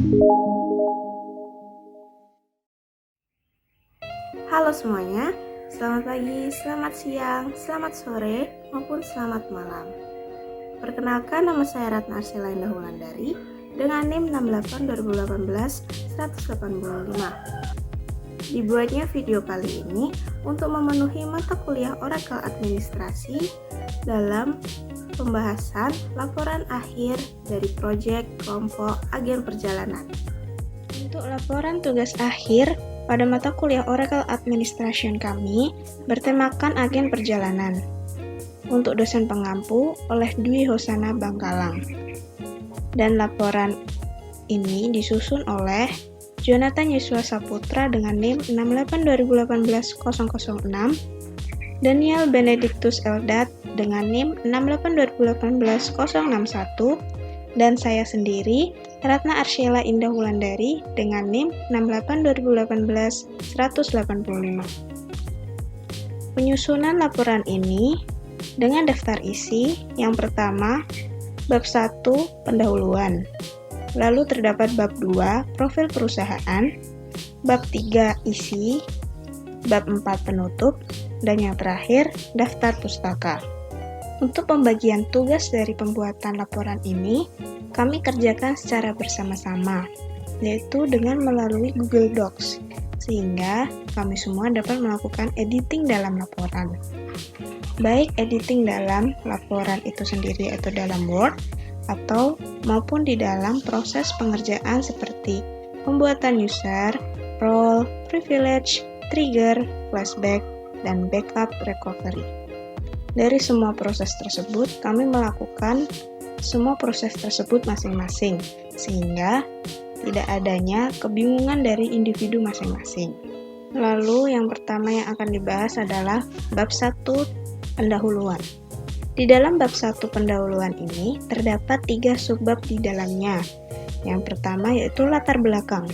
Halo semuanya, selamat pagi, selamat siang, selamat sore, maupun selamat malam. Perkenalkan, nama saya Ratna Arsila Indah Wulandari dengan NIM 68 2018 185. Dibuatnya video kali ini untuk memenuhi mata kuliah Oracle Administrasi dalam pembahasan laporan akhir dari proyek kelompok agen perjalanan. Untuk laporan tugas akhir pada mata kuliah Oracle Administration kami bertemakan agen perjalanan. Untuk dosen pengampu oleh Dwi Hosana Bangkalang. Dan laporan ini disusun oleh Jonathan Yesua Saputra dengan NIM 68 2018 006, Daniel Benedictus Eldat dengan NIM 68 2018 061, dan saya sendiri Ratna Arsila Indah Wulandari dengan NIM 68 2018 185. Penyusunan laporan ini dengan daftar isi. Yang pertama, bab 1 pendahuluan. Lalu terdapat bab 2 profil perusahaan, bab 3 isi, bab 4 penutup, dan yang terakhir daftar pustaka. Untuk pembagian tugas dari pembuatan laporan ini, kami kerjakan secara bersama-sama, yaitu dengan melalui Google Docs, sehingga kami semua dapat melakukan editing dalam laporan. Baik editing dalam laporan itu sendiri atau dalam Word, atau maupun di dalam proses pengerjaan seperti pembuatan user, role, privilege, trigger, flashback, dan backup recovery. Dari semua proses tersebut, kami melakukan semua proses tersebut masing-masing, sehingga tidak adanya kebingungan dari individu masing-masing. Lalu yang pertama yang akan dibahas adalah bab 1 pendahuluan. Di dalam bab 1 pendahuluan ini terdapat 3 subbab di dalamnya. Yang pertama yaitu latar belakang.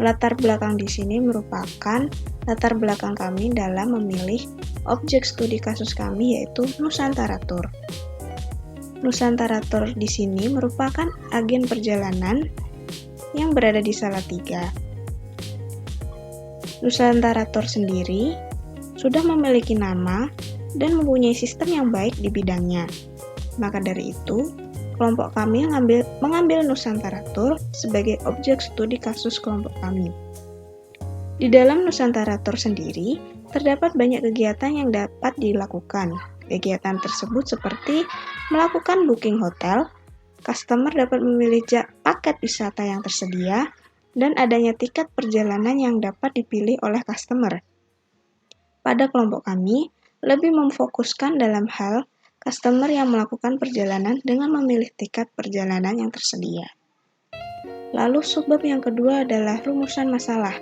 Latar belakang di sini merupakan latar belakang kami dalam memilih objek studi kasus kami, yaitu Nusantara Tour. Nusantara Tour di sini merupakan agen perjalanan yang berada di Salatiga. Nusantara Tour sendiri sudah memiliki nama dan mempunyai sistem yang baik di bidangnya. Maka dari itu, kelompok kami mengambil Nusantara Tour sebagai objek studi kasus kelompok kami. Di dalam Nusantara Tour sendiri, terdapat banyak kegiatan yang dapat dilakukan. Kegiatan tersebut seperti melakukan booking hotel, customer dapat memilih paket wisata yang tersedia, dan adanya tiket perjalanan yang dapat dipilih oleh customer. Pada kelompok kami, lebih memfokuskan dalam hal customer yang melakukan perjalanan dengan memilih tiket perjalanan yang tersedia. Lalu subbab yang kedua adalah rumusan masalah.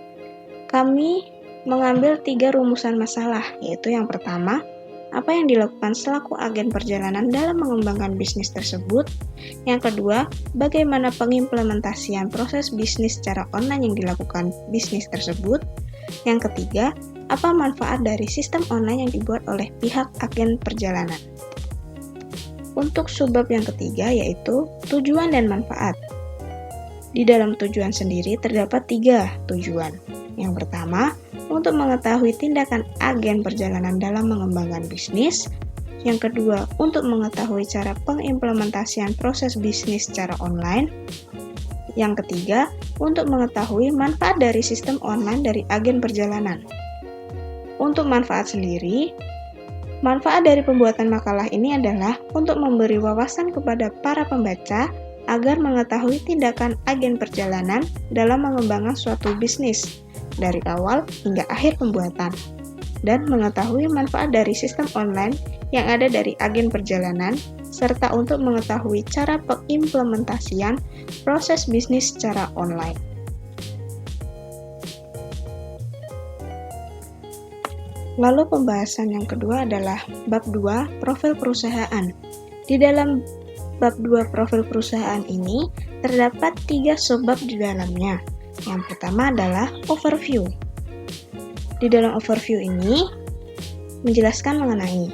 Kami mengambil 3 rumusan masalah, yaitu yang pertama, apa yang dilakukan selaku agen perjalanan dalam mengembangkan bisnis tersebut. Yang kedua, bagaimana pengimplementasian proses bisnis secara online yang dilakukan bisnis tersebut. Yang ketiga, apa manfaat dari sistem online yang dibuat oleh pihak agen perjalanan. Untuk subbab yang ketiga yaitu tujuan dan manfaat. Di dalam tujuan sendiri terdapat 3 tujuan. Yang pertama, untuk mengetahui tindakan agen perjalanan dalam mengembangkan bisnis. Yang kedua, untuk mengetahui cara pengimplementasian proses bisnis secara online. Yang ketiga, untuk mengetahui manfaat dari sistem online dari agen perjalanan. Untuk manfaat sendiri, manfaat dari pembuatan makalah ini adalah untuk memberi wawasan kepada para pembaca agar mengetahui tindakan agen perjalanan dalam mengembangkan suatu bisnis dari awal hingga akhir pembuatan, dan mengetahui manfaat dari sistem online yang ada dari agen perjalanan, serta untuk mengetahui cara pengimplementasian proses bisnis secara online. Lalu pembahasan yang kedua adalah bab 2 profil perusahaan. Di dalam bab 2 profil perusahaan ini terdapat 3 subbab di dalamnya. Yang pertama adalah overview. Di dalam overview ini menjelaskan mengenai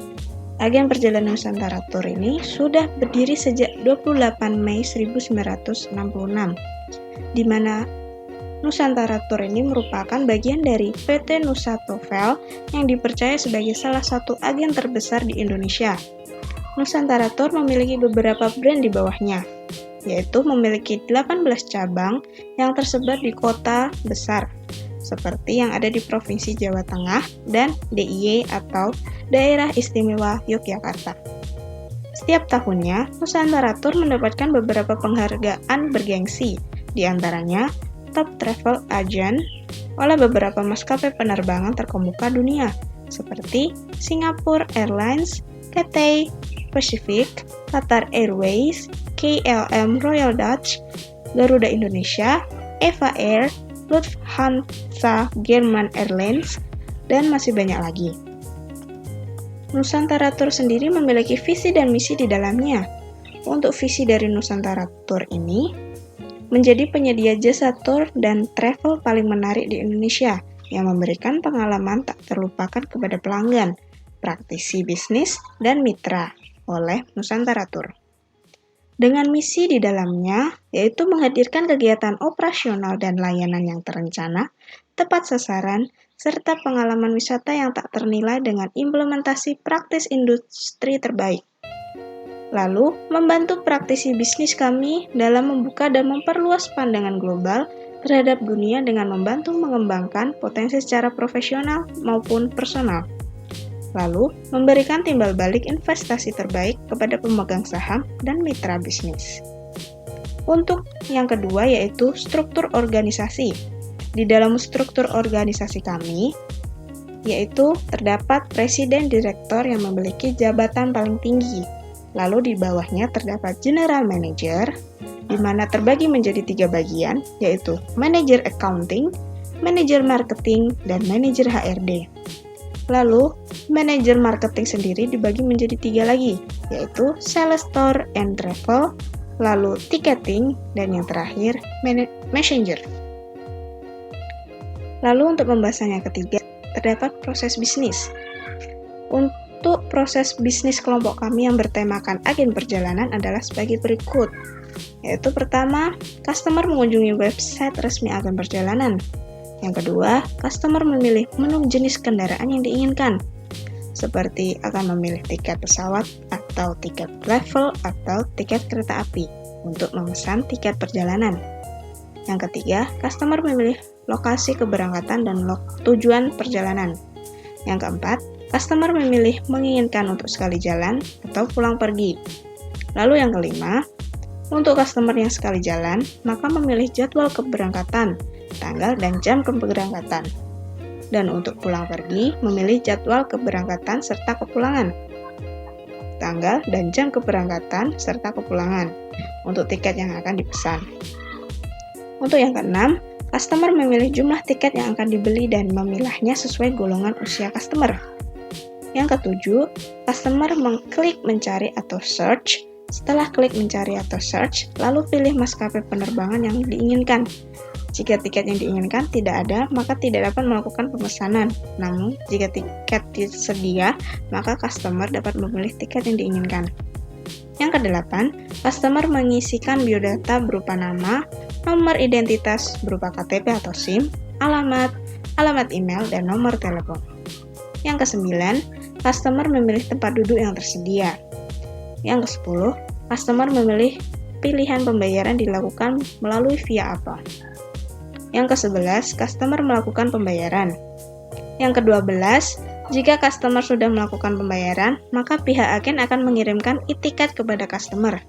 agen perjalanan Nusantara Tour ini sudah berdiri sejak 28 Mei 1966. di mana Nusantara Tour ini merupakan bagian dari PT Nusa Travel yang dipercaya sebagai salah satu agen terbesar di Indonesia. Nusantara Tour memiliki beberapa brand di bawahnya, yaitu memiliki 18 cabang yang tersebar di kota besar, seperti yang ada di Provinsi Jawa Tengah dan DIY atau Daerah Istimewa Yogyakarta. Setiap tahunnya, Nusantara Tour mendapatkan beberapa penghargaan bergengsi, di antaranya Top Travel Agent oleh beberapa maskapai penerbangan terkemuka dunia, seperti Singapore Airlines, Cathay Pacific, Qatar Airways, KLM Royal Dutch, Garuda Indonesia, Eva Air, Lufthansa German Airlines, dan masih banyak lagi. Nusantara Tour sendiri memiliki visi dan misi di dalamnya. Untuk visi dari Nusantara Tour ini, menjadi penyedia jasa tour dan travel paling menarik di Indonesia, yang memberikan pengalaman tak terlupakan kepada pelanggan, praktisi bisnis, dan mitra oleh Nusantara Tour. Dengan misi di dalamnya, yaitu menghadirkan kegiatan operasional dan layanan yang terencana, tepat sasaran, serta pengalaman wisata yang tak ternilai dengan implementasi praktis industri terbaik. Lalu, membantu praktisi bisnis kami dalam membuka dan memperluas pandangan global terhadap dunia dengan membantu mengembangkan potensi secara profesional maupun personal. Lalu, memberikan timbal balik investasi terbaik kepada pemegang saham dan mitra bisnis. Untuk yang kedua yaitu struktur organisasi. Di dalam struktur organisasi kami, yaitu terdapat presiden direktur yang memiliki jabatan paling tinggi. Lalu di bawahnya terdapat general manager, di mana terbagi menjadi 3 bagian, yaitu manajer accounting, manajer marketing, dan manajer HRD. Lalu, manajer marketing sendiri dibagi menjadi 3 lagi, yaitu sales store and travel, lalu ticketing, dan yang terakhir, messenger. Lalu untuk pembahasan yang ketiga, terdapat proses bisnis. Untuk proses bisnis kelompok kami yang bertemakan agen perjalanan adalah sebagai berikut, yaitu pertama, customer mengunjungi website resmi agen perjalanan. Yang kedua, customer memilih menu jenis kendaraan yang diinginkan, seperti akan memilih tiket pesawat atau tiket travel atau tiket kereta api untuk memesan tiket perjalanan. Yang ketiga, customer memilih lokasi keberangkatan dan tujuan perjalanan. Yang keempat, customer memilih menginginkan untuk sekali jalan atau pulang pergi. Lalu yang kelima, untuk customer yang sekali jalan, maka memilih jadwal keberangkatan, tanggal dan jam keberangkatan. Dan untuk pulang pergi, memilih jadwal keberangkatan serta kepulangan, tanggal dan jam keberangkatan serta kepulangan untuk tiket yang akan dipesan. Untuk yang keenam, customer memilih jumlah tiket yang akan dibeli dan memilahnya sesuai golongan usia customer. Yang ketujuh, customer mengklik mencari atau search. Setelah klik mencari atau search, lalu pilih maskapai penerbangan yang diinginkan. Jika tiket yang diinginkan tidak ada, maka tidak dapat melakukan pemesanan. Namun, jika tiket tersedia, maka customer dapat memilih tiket yang diinginkan. Yang kedelapan, customer mengisikan biodata berupa nama, nomor identitas berupa KTP atau SIM, alamat email, dan nomor telepon. Yang kesembilan, customer memilih tempat duduk yang tersedia. Yang kesepuluh, customer memilih pilihan pembayaran dilakukan melalui via apa. Yang ke-11, customer melakukan pembayaran. Yang ke-12, jika customer sudah melakukan pembayaran, maka pihak agen akan mengirimkan e-tiket kepada customer.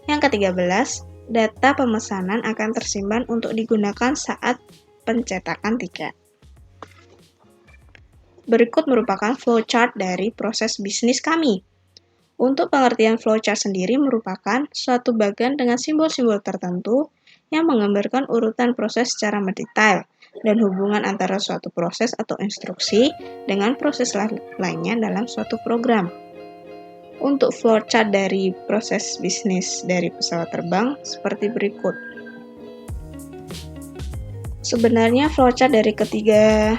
Yang ke-13, data pemesanan akan tersimpan untuk digunakan saat pencetakan tiket. Berikut merupakan flowchart dari proses bisnis kami. Untuk pengertian flowchart sendiri merupakan suatu bagan dengan simbol-simbol tertentu yang menggambarkan urutan proses secara mendetail dan hubungan antara suatu proses atau instruksi dengan proses lainnya dalam suatu program. Untuk flowchart dari proses bisnis dari pesawat terbang seperti berikut. Sebenarnya flowchart dari ketiga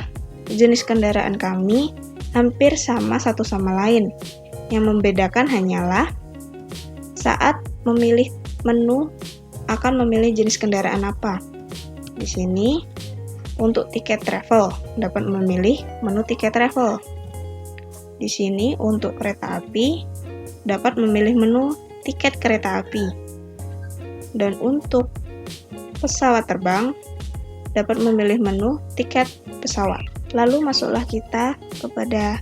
jenis kendaraan kami hampir sama satu sama lain. Yang membedakan hanyalah saat memilih menu akan memilih jenis kendaraan apa. Di sini, untuk tiket travel, dapat memilih menu tiket travel. Di sini, untuk kereta api, dapat memilih menu tiket kereta api. Dan untuk pesawat terbang, dapat memilih menu tiket pesawat. Lalu masuklah kita kepada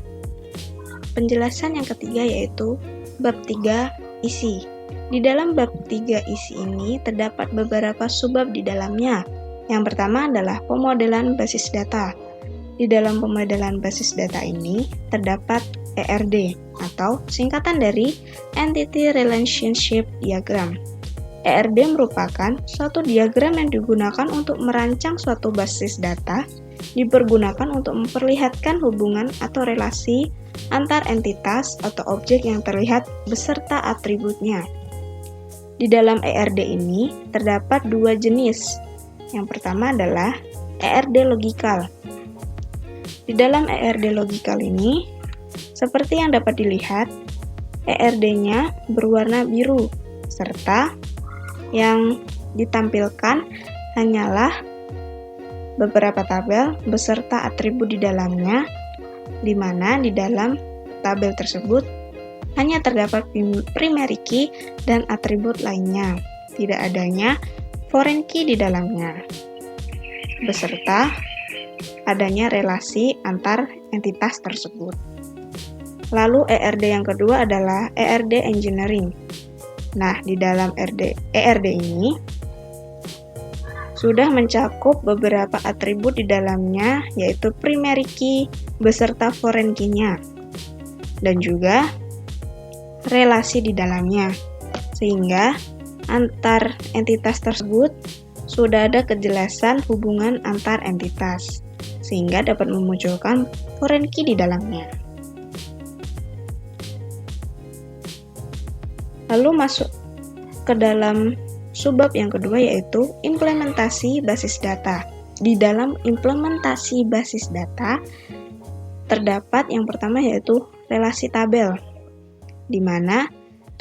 penjelasan yang ketiga, yaitu bab 3 isi. Di dalam bab 3 isi ini terdapat beberapa subbab di dalamnya. Yang pertama adalah pemodelan basis data. Di dalam pemodelan basis data ini terdapat ERD atau singkatan dari Entity Relationship Diagram. ERD merupakan suatu diagram yang digunakan untuk merancang suatu basis data, dipergunakan untuk memperlihatkan hubungan atau relasi antar entitas atau objek yang terlihat beserta atributnya. Di dalam ERD ini terdapat dua jenis. Yang pertama adalah ERD logikal. Di dalam ERD logikal ini, seperti yang dapat dilihat, ERD-nya berwarna biru, serta yang ditampilkan hanyalah beberapa tabel beserta atribut di dalamnya, di mana di dalam tabel tersebut hanya terdapat primary key dan atribut lainnya, tidak adanya foreign key di dalamnya, beserta adanya relasi antar entitas tersebut. Lalu ERD yang kedua adalah ERD engineering. Nah, di dalam ERD ini sudah mencakup beberapa atribut di dalamnya, yaitu primary key beserta foreign key-nya, dan juga relasi di dalamnya, sehingga antar entitas tersebut sudah ada kejelasan hubungan antar entitas, sehingga dapat memunculkan foreign key di dalamnya. Lalu masuk ke dalam subbab yang kedua, yaitu implementasi basis data. Di dalam implementasi basis data terdapat yang pertama, yaitu relasi tabel, di mana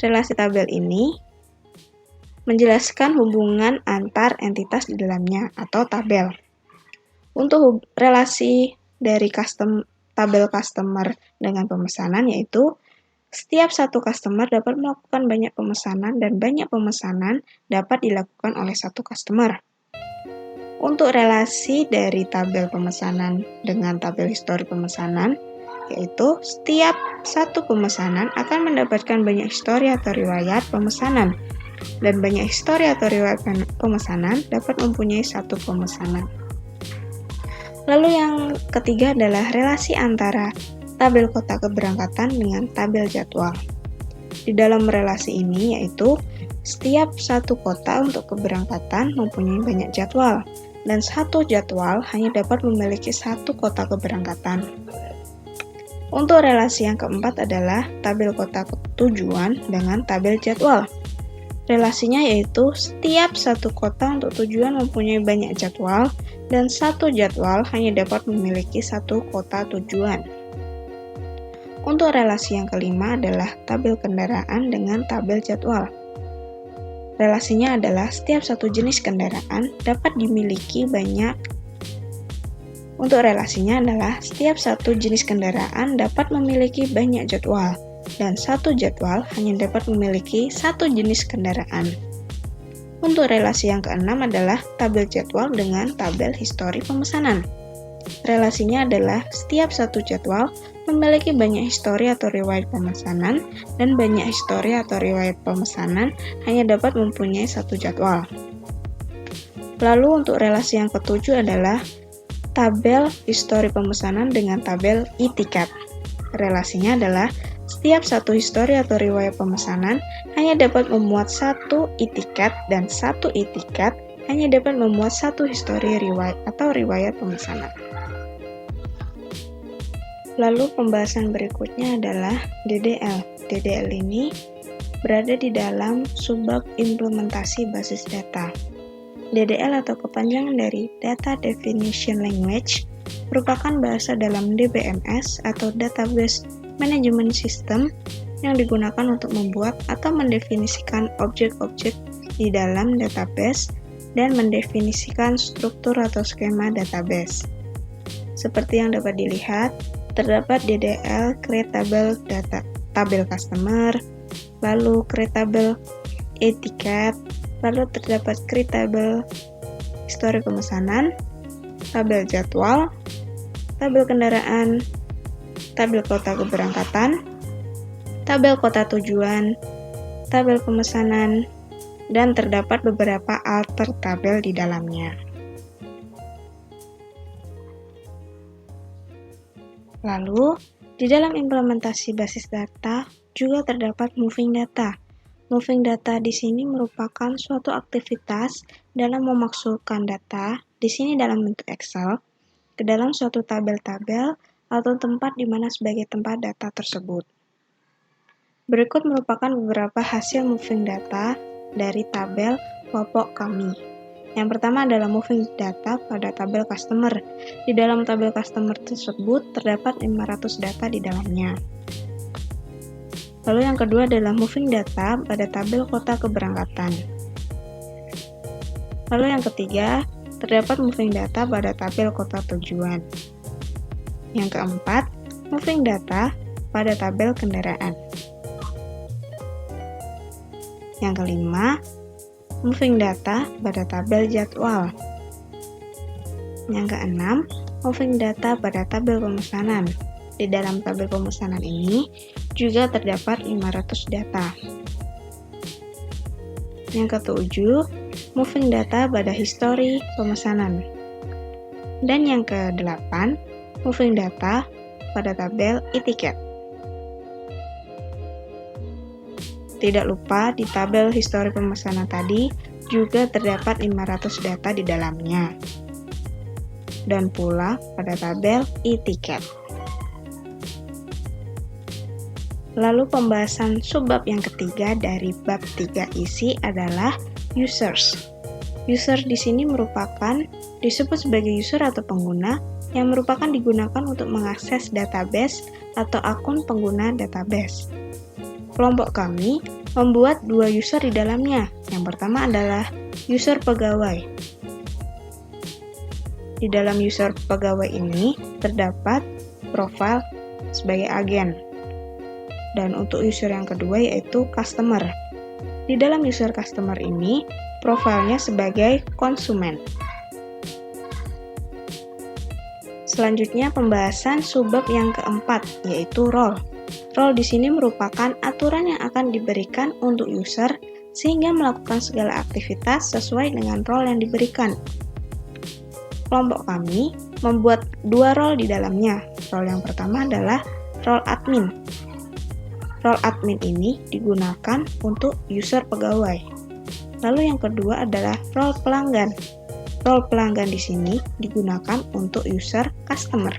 relasi tabel ini menjelaskan hubungan antar entitas di dalamnya atau tabel. Untuk relasi dari tabel customer dengan pemesanan, yaitu setiap satu customer dapat melakukan banyak pemesanan dan banyak pemesanan dapat dilakukan oleh satu customer. Untuk relasi dari tabel pemesanan dengan tabel histori pemesanan, yaitu setiap satu pemesanan akan mendapatkan banyak histori atau riwayat pemesanan, dan banyak histori atau riwayat pemesanan dapat mempunyai satu pemesanan. Lalu yang ketiga adalah relasi antara tabel kota keberangkatan dengan tabel jadwal. Di dalam relasi ini, yaitu setiap satu kota untuk keberangkatan mempunyai banyak jadwal, dan satu jadwal hanya dapat memiliki satu kota keberangkatan. Untuk relasi yang keempat adalah tabel kota tujuan dengan tabel jadwal. Relasinya yaitu setiap satu kota untuk tujuan mempunyai banyak jadwal, dan satu jadwal hanya dapat memiliki satu kota tujuan. Untuk relasi yang kelima adalah tabel kendaraan dengan tabel jadwal. Relasinya adalah setiap satu jenis kendaraan dapat dimiliki banyak. Untuk relasinya adalah setiap satu jenis kendaraan dapat memiliki banyak jadwal, dan satu jadwal hanya dapat memiliki satu jenis kendaraan. Untuk relasi yang keenam adalah tabel jadwal dengan tabel histori pemesanan. Relasinya adalah setiap satu jadwal memiliki banyak histori atau riwayat pemesanan, dan banyak histori atau riwayat pemesanan hanya dapat mempunyai satu jadwal. Lalu untuk relasi yang ketujuh adalah tabel histori pemesanan dengan tabel e-ticket. Relasinya adalah setiap satu histori atau riwayat pemesanan hanya dapat memuat satu e-ticket, dan satu e-ticket hanya dapat memuat satu histori riwayat atau riwayat pemesanan. Lalu pembahasan berikutnya adalah DDL. DDL ini berada di dalam subbab implementasi basis data. DDL atau kepanjangan dari Data Definition Language merupakan bahasa dalam DBMS atau Database Management System yang digunakan untuk membuat atau mendefinisikan objek-objek di dalam database dan mendefinisikan struktur atau skema database. Seperti yang dapat dilihat, terdapat DDL create table data, tabel customer, lalu create table e-ticket, lalu terdapat create table histori pemesanan, tabel jadwal, tabel kendaraan, tabel kota keberangkatan, tabel kota tujuan, tabel pemesanan, dan terdapat beberapa alter tabel di dalamnya. Lalu, di dalam implementasi basis data juga terdapat moving data. Moving data di sini merupakan suatu aktivitas dalam memasukkan data, di sini dalam bentuk Excel, ke dalam suatu tabel-tabel atau tempat di mana sebagai tempat data tersebut. Berikut merupakan beberapa hasil moving data dari tabel kelompok kami. Yang pertama adalah moving data pada tabel customer. Di dalam tabel customer tersebut terdapat 500 data di dalamnya. Lalu yang kedua adalah moving data pada tabel kota keberangkatan. Lalu yang ketiga, terdapat moving data pada tabel kota tujuan. Yang keempat, moving data pada tabel kendaraan. Yang kelima, moving data pada tabel jadwal. Yang keenam, moving data pada tabel pemesanan. Di dalam tabel pemesanan ini juga terdapat 500 data. Yang ketujuh, moving data pada histori pemesanan. Dan yang kedelapan, moving data pada tabel e-ticket. Tidak lupa di tabel histori pemesanan tadi juga terdapat 500 data di dalamnya. Dan pula pada tabel e-ticket. Lalu pembahasan subbab yang ketiga dari bab 3 isi adalah users. User di sini merupakan disebut sebagai user atau pengguna yang merupakan digunakan untuk mengakses database atau akun pengguna database. Kelompok kami membuat 2 user di dalamnya. Yang pertama adalah user pegawai. Di dalam user pegawai ini terdapat profil sebagai agen. Dan untuk user yang kedua yaitu customer. Di dalam user customer ini, profilnya sebagai konsumen. Selanjutnya pembahasan subbab yang keempat, yaitu role. Role di sini merupakan aturan yang akan diberikan untuk user sehingga melakukan segala aktivitas sesuai dengan role yang diberikan. Kelompok kami membuat 2 role di dalamnya. Role yang pertama adalah role admin. Role admin ini digunakan untuk user pegawai. Lalu yang kedua adalah role pelanggan. Role pelanggan di sini digunakan untuk user customer.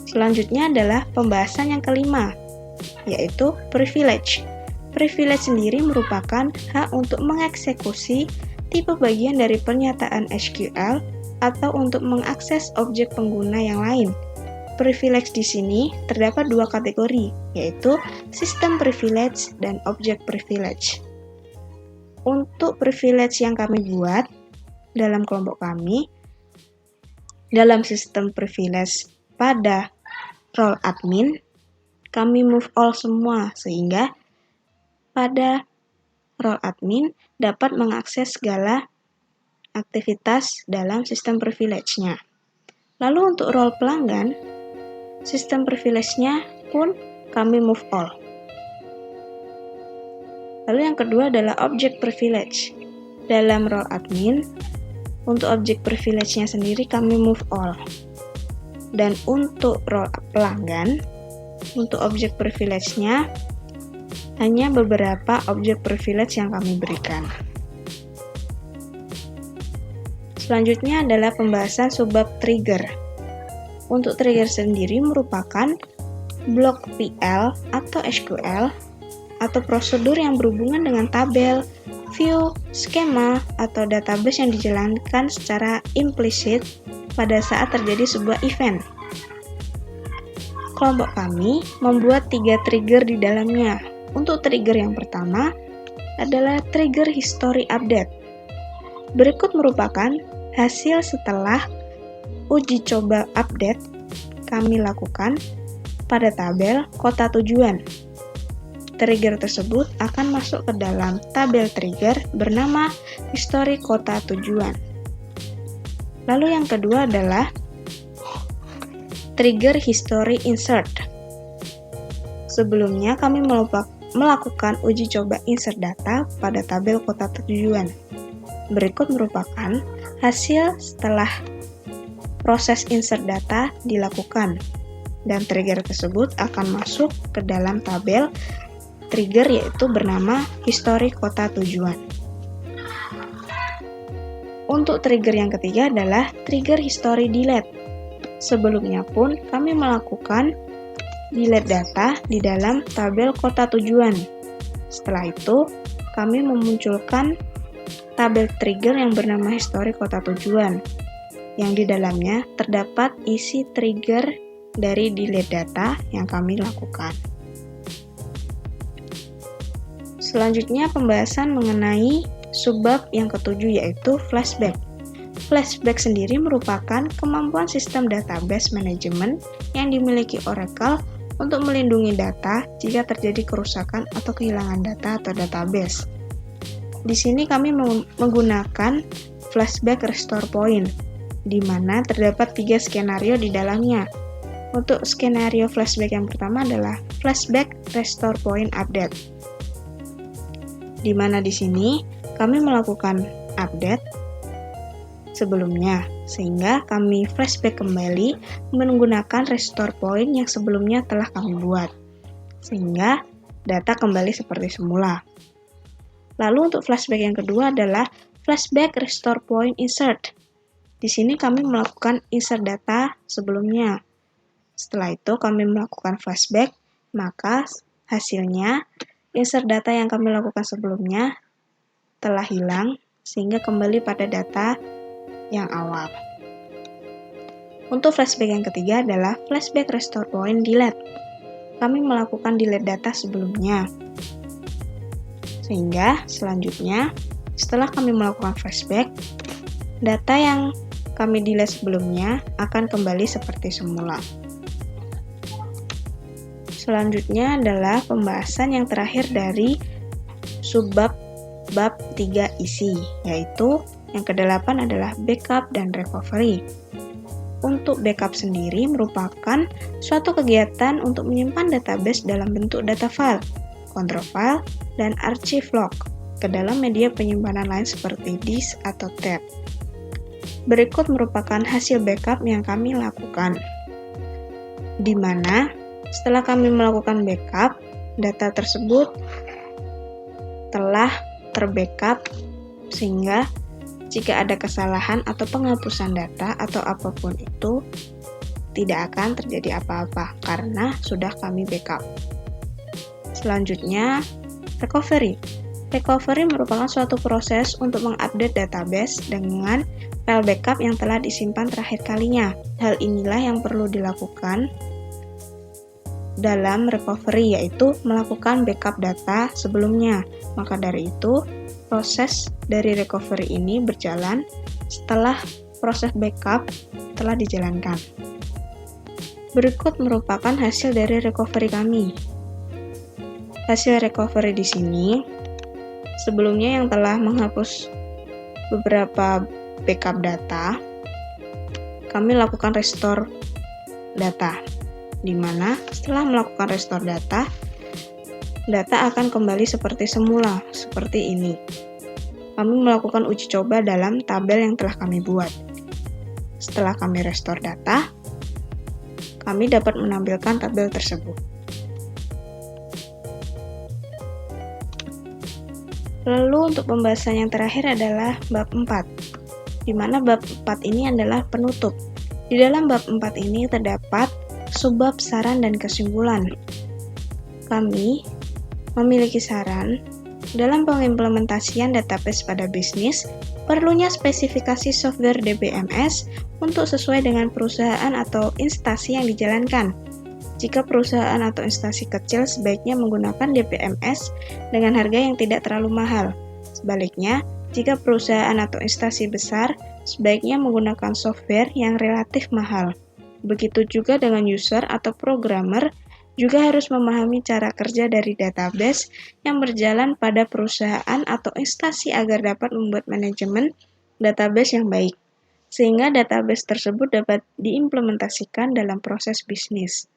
Selanjutnya adalah pembahasan yang kelima, yaitu privilege. Privilege sendiri merupakan hak untuk mengeksekusi tipe bagian dari pernyataan SQL atau untuk mengakses objek pengguna yang lain. Privilege di sini terdapat 2 kategori, yaitu sistem privilege dan object privilege. Untuk privilege yang kami buat dalam kelompok kami, dalam sistem privilege pada role admin, kami move all semua sehingga pada role admin dapat mengakses segala aktivitas dalam sistem privilege-nya. Lalu untuk role pelanggan, sistem privilege-nya pun kami move all. Lalu yang kedua adalah object privilege. Dalam role admin, untuk object privilege-nya sendiri kami move all. Dan untuk role pelanggan, untuk object privilege-nya hanya beberapa object privilege yang kami berikan. Selanjutnya adalah pembahasan subbab trigger. Untuk trigger sendiri merupakan blok PL atau SQL atau prosedur yang berhubungan dengan tabel, view, skema, atau database yang dijalankan secara implisit pada saat terjadi sebuah event. Kelompok kami membuat 3 trigger di dalamnya. Untuk trigger yang pertama adalah trigger history update. Berikut merupakan hasil setelah uji coba update kami lakukan pada tabel kota tujuan. Trigger tersebut akan masuk ke dalam tabel trigger bernama history kota tujuan. Lalu yang kedua adalah trigger history insert. Sebelumnya kami melakukan uji coba insert data pada tabel kota tujuan. Berikut merupakan hasil setelah proses insert data dilakukan, dan trigger tersebut akan masuk ke dalam tabel trigger yaitu bernama history kota tujuan. Untuk trigger yang ketiga adalah trigger history delete. Sebelumnya pun kami melakukan delete data di dalam tabel kota tujuan. Setelah itu, kami memunculkan tabel trigger yang bernama history kota tujuan, yang di dalamnya terdapat isi trigger dari delete data yang kami lakukan. Selanjutnya pembahasan mengenai subbab yang ketujuh yaitu flashback. Flashback sendiri merupakan kemampuan sistem database manajemen yang dimiliki Oracle untuk melindungi data jika terjadi kerusakan atau kehilangan data atau database. Di sini kami menggunakan flashback restore point, di mana terdapat 3 skenario di dalamnya. Untuk skenario flashback yang pertama adalah flashback restore point update, di mana di sini kami melakukan update sebelumnya, sehingga kami flashback kembali menggunakan restore point yang sebelumnya telah kami buat, sehingga data kembali seperti semula. Lalu untuk flashback yang kedua adalah flashback restore point insert. Di sini kami melakukan insert data sebelumnya. Setelah itu kami melakukan flashback, maka hasilnya insert data yang kami lakukan sebelumnya telah hilang, sehingga kembali pada data yang awal. Untuk flashback yang ketiga adalah flashback restore point delete. Kami melakukan delete data sebelumnya, sehingga selanjutnya setelah kami melakukan flashback, data yang kami delete sebelumnya akan kembali seperti semula. Selanjutnya adalah pembahasan yang terakhir dari subbab bab 3 isi, yaitu yang ke-8 adalah backup dan recovery. Untuk backup sendiri merupakan suatu kegiatan untuk menyimpan database dalam bentuk data file, control file, dan archive log ke dalam media penyimpanan lain seperti disk atau tab. Berikut merupakan hasil backup yang kami lakukan, di mana setelah kami melakukan backup, data tersebut telah terbackup, sehingga jika ada kesalahan atau penghapusan data atau apapun itu, tidak akan terjadi apa-apa karena sudah kami backup. Selanjutnya, recovery. Recovery merupakan suatu proses untuk mengupdate database dengan file backup yang telah disimpan terakhir kalinya. Hal inilah yang perlu dilakukan dalam recovery, yaitu melakukan backup data sebelumnya. Maka dari itu, proses dari recovery ini berjalan setelah proses backup telah dijalankan. Berikut merupakan hasil dari recovery kami. Hasil recovery di sini, sebelumnya yang telah menghapus beberapa backup data, kami lakukan restore data, di mana setelah melakukan restore data, data akan kembali seperti semula, seperti ini. Kami melakukan uji coba dalam tabel yang telah kami buat. Setelah kami restore data, kami dapat menampilkan tabel tersebut. Lalu untuk pembahasan yang terakhir adalah bab 4, di mana bab 4 ini adalah penutup. Di dalam bab 4 ini terdapat subbab saran dan kesimpulan. Kami memiliki saran dalam pengimplementasian database pada bisnis, perlunya spesifikasi software DBMS untuk sesuai dengan perusahaan atau instansi yang dijalankan. Jika perusahaan atau instansi kecil sebaiknya menggunakan DPMS dengan harga yang tidak terlalu mahal. Sebaliknya, jika perusahaan atau instansi besar sebaiknya menggunakan software yang relatif mahal. Begitu juga dengan user atau programmer juga harus memahami cara kerja dari database yang berjalan pada perusahaan atau instansi agar dapat membuat manajemen database yang baik, sehingga database tersebut dapat diimplementasikan dalam proses bisnis.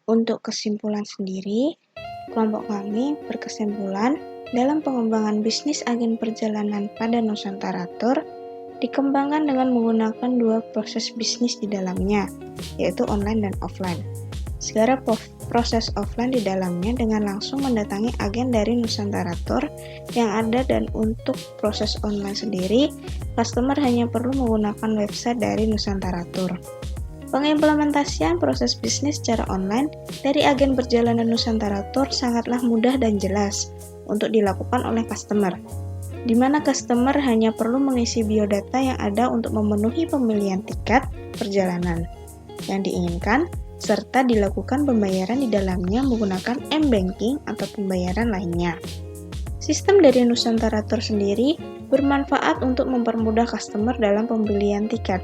Untuk kesimpulan sendiri, kelompok kami berkesimpulan dalam pengembangan bisnis agen perjalanan pada Nusantara Tour dikembangkan dengan menggunakan dua proses bisnis di dalamnya, yaitu online dan offline. Segala proses offline di dalamnya dengan langsung mendatangi agen dari Nusantara Tour yang ada, dan untuk proses online sendiri, customer hanya perlu menggunakan website dari Nusantara Tour. Pengimplementasian proses bisnis secara online dari agen perjalanan Nusantara Tour sangatlah mudah dan jelas untuk dilakukan oleh customer, di mana customer hanya perlu mengisi biodata yang ada untuk memenuhi pembelian tiket perjalanan yang diinginkan, serta dilakukan pembayaran di dalamnya menggunakan m-banking atau pembayaran lainnya. Sistem dari Nusantara Tour sendiri bermanfaat untuk mempermudah customer dalam pembelian tiket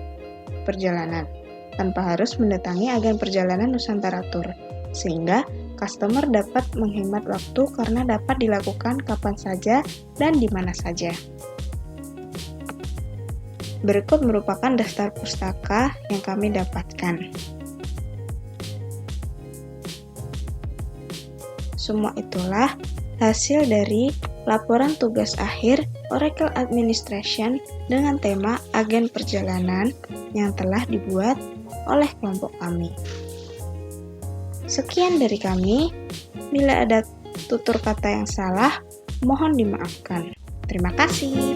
perjalanan, tanpa harus mendatangi agen perjalanan Nusantara Tour, sehingga customer dapat menghemat waktu karena dapat dilakukan kapan saja dan di mana saja. Berikut merupakan daftar pustaka yang kami dapatkan. Semua itulah hasil dari laporan tugas akhir Oracle Administration dengan tema agen perjalanan yang telah dibuat oleh kelompok kami. Sekian dari kami. Bila ada tutur kata yang salah, mohon dimaafkan. Terima kasih.